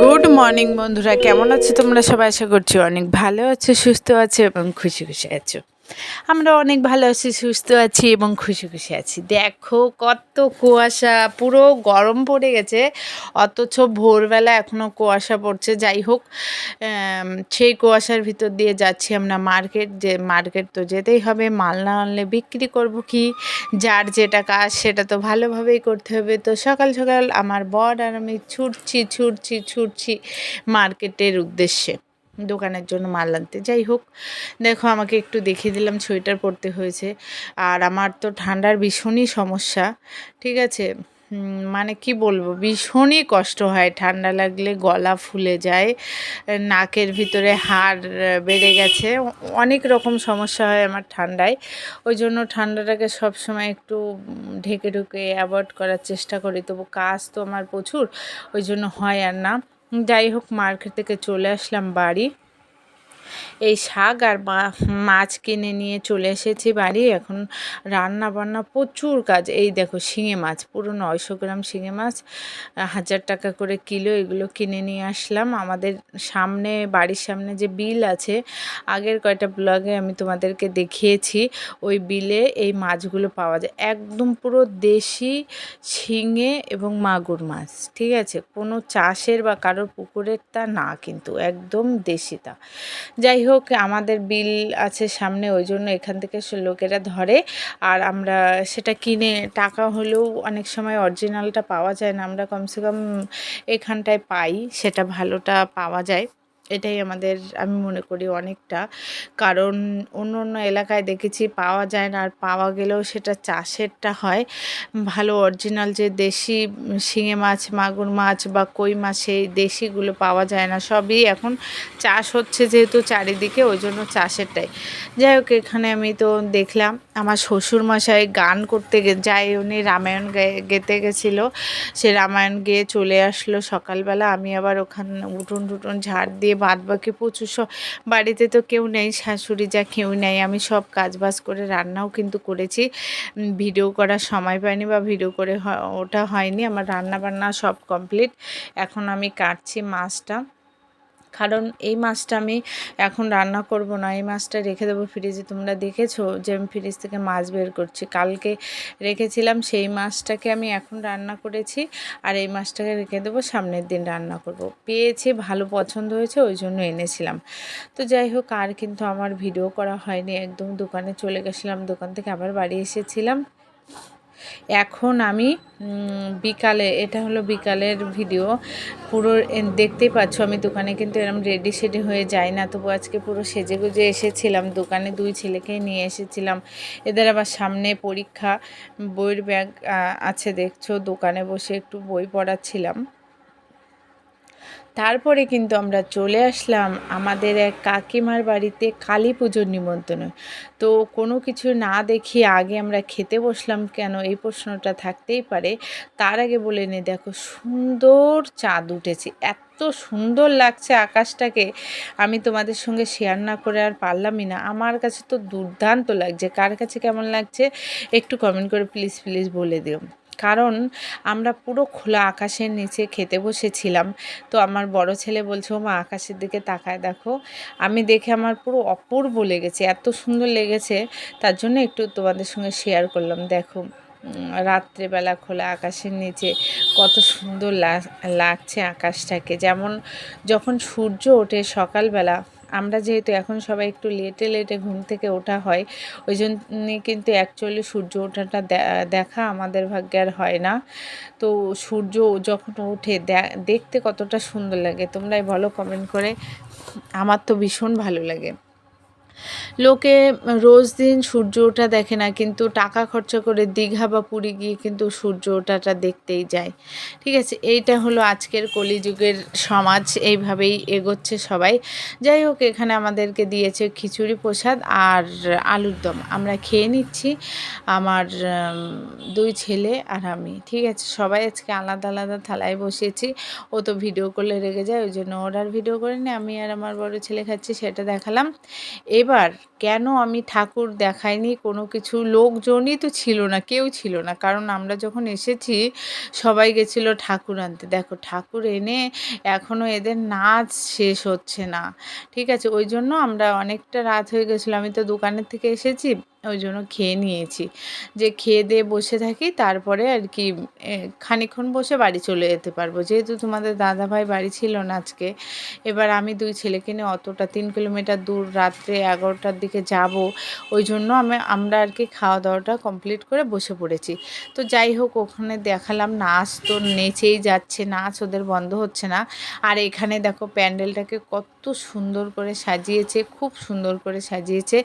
Good morning বন্ধুরা, কেমন আছো তোমরা সবাই? আশা করছি অনেক ভালো আছো, সুস্থ আছো এবং খুশি খুশি আছো। আমরা অনেক ভালো আছি, সুস্থ আছি এবং খুশি খুশি আছি। দেখো কত কুয়াশা, পুরো গরম পড়ে গেছে, অথচ ভোরবেলা এখনও কুয়াশা পড়ছে। যাই হোক, সেই কুয়াশার ভিতর দিয়ে যাচ্ছি আমরা মার্কেট তো যেতেই হবে, মাল না আনলে বিক্রি করব কি? যার যেটা কাজ সেটা তো ভালোভাবেই করতে হবে। তো সকাল সকাল আমার বর আর আমি ছুটছি মার্কেটের উদ্দেশ্যে, দোকানের জন্য মাল আনতে। যাই হোক, দেখো আমাকে একটু দেখিয়ে দিলাম, সোয়েটার পরতে হয়েছে। আর আমার তো ঠান্ডার ভীষণই সমস্যা, ঠিক আছে। মানে কি বলবো, ভীষণই কষ্ট হয় ঠান্ডা লাগলে, গলা ফুলে যায়, নাকের ভিতরে হাড় বেড়ে গেছে, অনেক রকম সমস্যা হয় আমার ঠান্ডায়। ওই জন্য ঠান্ডাটাকে সবসময় একটু ঢেকে ঢুকে অ্যাভয়েড করার চেষ্টা করি, তবু কাজ তো আমার প্রচুর, ওই জন্য হয় আর না। যাই হোক, মার্কেট থেকে চলে আসলাম বাড়ি। এই শাক আর মাছ কিনে নিয়ে চলে এসেছি বাড়ি। এখন রান্না বান্না প্রচুর কাজ। এই দেখো শিঙে মাছ, পুরো 900 গ্রাম শিঙে মাছ, 1000 টাকা করে কিলো, এগুলো কিনে নিয়ে আসলাম। আমাদের সামনে, বাড়ির সামনে যে বিল আছে, আগের কয়টা ব্লগে আমি তোমাদেরকে দেখিয়েছি, ওই বিলে এই মাছগুলো পাওয়া যায়। একদম পুরো দেশি শিঙে এবং মাগুর মাছ, ঠিক আছে। কোনো চাষের বা কারোর পুকুরের তা না, কিন্তু একদম দেশিটা। যাই হোক, আমাদের বিল আছে সামনে, ওই জন্য এখান থেকে লোকেরা ধরে, আর আমরা সেটা কিনে, টাকা হলেও অনেক সময় অরিজিনালটা পাওয়া যায় না, আমরা কমসে কম এখানটায় পাই, সেটা ভালোটা পাওয়া যায়। এটাই আমাদের, আমি মনে করি অনেকটা, কারণ অন্য অন্য এলাকায় দেখেছি পাওয়া যায় না, আর পাওয়া গেলেও সেটা চাষেরটা হয় ভালো, অরিজিনাল যে দেশি শিঙে মাছ, মাগুর মাছ বা কই মাছ, সেই দেশিগুলো পাওয়া যায় না। সবই এখন চাষ হচ্ছে যেহেতু চারিদিকে, ওই জন্য চাষেরটাই। যাই হোক, এখানে আমি তো দেখলাম আমার শ্বশুরমশাই গান করতে যায়, উনি রামায়ণ গেতে গেছিলো, সে রামায়ণ গেয়ে চলে আসলো সকালবেলা। আমি আবার ওখানে উঠোন টুটুন ঝাড় দিয়ে, বাদ বাকি প্রচুর বাড়িতে তো কেউ নেই, শাশুড়ি যা কেউ নেই, আমি সব কাজবাজ করে রান্নাও কিন্তু করেছি। ভিডিও করার সময় পাইনি বা ভিডিও করে ওটা হয়নি, আমার রান্না বান্না সব কমপ্লিট। এখন আমি কাটছি মাছটা, কারণ এই মাছটা আমি এখন রান্না করব না, এই মাছটা রেখে দেবো ফ্রিজে। তোমরা দেখেছো যে আমি ফ্রিজ থেকে মাছ বের করছি, কালকে রেখেছিলাম, সেই মাছটাকে আমি এখন রান্না করেছি, আর এই মাছটাকে রেখে দেবো, সামনের দিন রান্না করব। পেয়েছি, ভালো পছন্দ হয়েছে, ওই জন্য এনেছিলাম। তো যাই হোক, আর কিন্তু আমার ভিডিও করা হয়নি, একদম দোকানে চলে গেছিলাম, দোকান থেকে আবার বাড়ি এসেছিলাম। এখন আমি বিকালে, এটা হলো বিকালের ভিডিও, পুরো দেখতেই পাচ্ছ আমি দোকানে কিন্তু এরকম রেডি সেডি হয়ে যাই না, তবু আজকে পুরো সেজে গুজে এসেছিলাম দোকানে, 2 ছেলেকেই নিয়ে এসেছিলাম। এদের আবার সামনে পরীক্ষা, বইয়ের ব্যাগ আছে দেখছো, দোকানে বসে একটু বই পড়াচ্ছিলাম। তারপরে কিন্তু আমরা চলে আসলাম আমাদের এক কাকিমার বাড়িতে কালী পুজোর নিমন্ত্রণে। তো কোনো কিছু না দেখিয়ে আগে আমরা খেতে বসলাম কেন, এই প্রশ্নটা থাকতেই পারে। তার আগে বলে নিই, দেখো সুন্দর চাঁদ উঠেছে, এত সুন্দর লাগছে আকাশটাকে, আমি তোমাদের সঙ্গে শেয়ার না করে আর পারলামই না। আমার কাছে তো দুর্দান্ত লাগছে, কার কাছে কেমন লাগছে একটু কমেন্ট করে প্লিজ প্লিজ বলে দিও। কারণ আমরা পুরো খোলা আকাশের নিচে খেতে বসেছিলাম। তো আমার বড় ছেলে বলছে, ও মা আকাশের দিকে তাকায় দেখো। আমি দেখে আমার পুরো অপূর্ব লেগেছে, এত সুন্দর লেগেছে, তার জন্য একটু তোমাদের সঙ্গে শেয়ার করলাম। দেখো রাত্রেবেলা খোলা আকাশের নিচে কত সুন্দর লাগছে আকাশটাকে, যেমন যখন সূর্য ওঠে সকালবেলা, আমরা যেহেতু এখন সবাই একটু লেটে লেটে ঘুম থেকে ওঠা হয়, ওই জন্যে কিন্তু অ্যাকচুয়ালি সূর্য ওঠাটা দেখা আমাদের ভাগ্যে আর হয় না। তো সূর্য যখন ওঠে দেখতে কতটা সুন্দর লাগে, তোমরাই বলো কমেন্ট করে। আমার তো ভীষণ ভালো লাগে। লোকে রোজ দিন সূর্য ওঠা দেখে না, কিন্তু টাকা খরচা করে দীঘা বা পুরী গিয়ে কিন্তু সূর্য ওঠাটা দেখতেই যায়, ঠিক আছে। এইটা হলো আজকের কলিযুগের সমাজ, এইভাবেই এগোচ্ছে সবাই। যাই হোক, এখানে আমাদেরকে দিয়েছে খিচুড়ি প্রসাদ আর আলুর দম, আমরা খেয়ে নিচ্ছি, আমার 2 ছেলে আর আমি, ঠিক আছে। সবাই আজকে আলাদা আলাদা থালায় বসিয়েছি, ও তো ভিডিও করলে রেগে যায়, ওই জন্য ওর আর ভিডিও করিনি, আমি আর আমার বড় ছেলে খাচ্ছি, সেটা দেখালাম। এবার কেন আমি ঠাকুর দেখাইনি, কোনো কিছু, লোকজনই তো ছিল না, কেউ ছিল না। কারণ আমরা যখন এসেছি সবাই গেছিলো ঠাকুর আনতে। দেখো ঠাকুর এনে এখনও এদের নাচ শেষ হচ্ছে না, ঠিক আছে? ওই জন্য আমরা অনেকটা রাত হয়ে গেছিলো, আমি তো দোকানের থেকে এসেছি, ওই জন্য খেয়ে নিয়েছি, যে খেয়ে দিয়ে বসে থাকি, তারপরে আর কি খানিকক্ষণ বসে বাড়ি চলে যেতে পারবো, যেহেতু তোমাদের দাদাভাই বাড়ি ছিল না আজকে। এবার আমি দুই ছেলেকে নিয়ে অতটা 3 কিলোমিটার দূর রাত্রে 11টার দিকে যাব, ওই জন্য আমরা আর কি খাওয়া দাওয়াটা কমপ্লিট করে বসে পড়েছি। তো যাই হোক, ওখানে দেখালাম নাচ তো নেচেই যাচ্ছে, নাচ ওদের বন্ধ হচ্ছে না। আর এখানে দেখো প্যান্ডেলটাকে কত সুন্দর করে সাজিয়েছে, খুব সুন্দর করে সাজিয়েছে।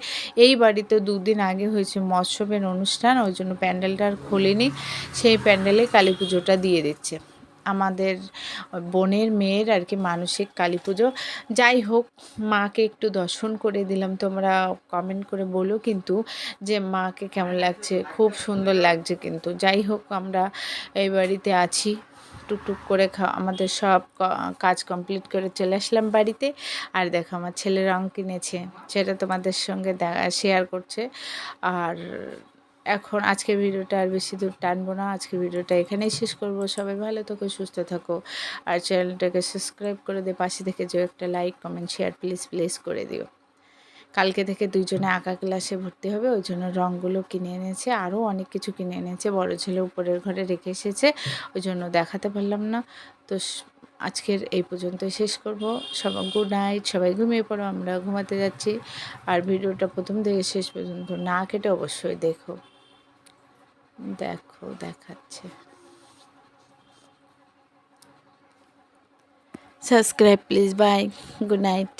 এই বাড়িতে 2 দিন আগে হয়েছে মৎসবের অনুষ্ঠান, ওই জন্য প্যান্ডেলটা আর খোলেনি, সেই প্যান্ডেলে কালী পুজোটা দিয়ে দিচ্ছে। আমাদের বোনের মেয়ের আর কি মানসিক কালী পুজো। যাই হোক, মাকে একটু দর্শন করে দিলাম। তোমরা কমেন্ট করে বলো কিন্তু যে মাকে কেমন লাগছে, খুব সুন্দর লাগছে কিন্তু। যাই হোক, আমরা এই বাড়িতে আছি, টুকটুক করে আমাদের সব কাজ কমপ্লিট করে চলে আসলাম বাড়িতে। আর দেখো আমার ছেলে রং কিনেছে, সেটা তোমাদের সঙ্গে শেয়ার করছে। আর এখন আজকের ভিডিওটা আর বেশি দূর টানবো না, আজকের ভিডিওটা এখানেই শেষ করব। সবাই ভালো থাকো, সুস্থ থাকো, আর চ্যানেলটাকে সাবস্ক্রাইব করে দিয়ে পাশে থেকে যে একটা লাইক কমেন্ট শেয়ার প্লিজ করে দিও। কালকে থেকে দুইজনে আঁকা ক্লাসে ভর্তি হবে, ওই জন্য রঙগুলো কিনে এনেছে, আরও অনেক কিছু কিনে এনেছে। বড় ছেলে উপরের ঘরে রেখে এসেছে, ওই জন্য দেখাতে পারলাম না। তো আজকের এই পর্যন্তই শেষ করব। সবাই গুড নাইট, সবাই ঘুমিয়ে পড়ো, আমরা ঘুমাতে যাচ্ছি। আর ভিডিওটা প্রথম থেকে শেষ পর্যন্ত না কেটে অবশ্যই দেখো, দেখাচ্ছে। Subscribe please, bye, good night.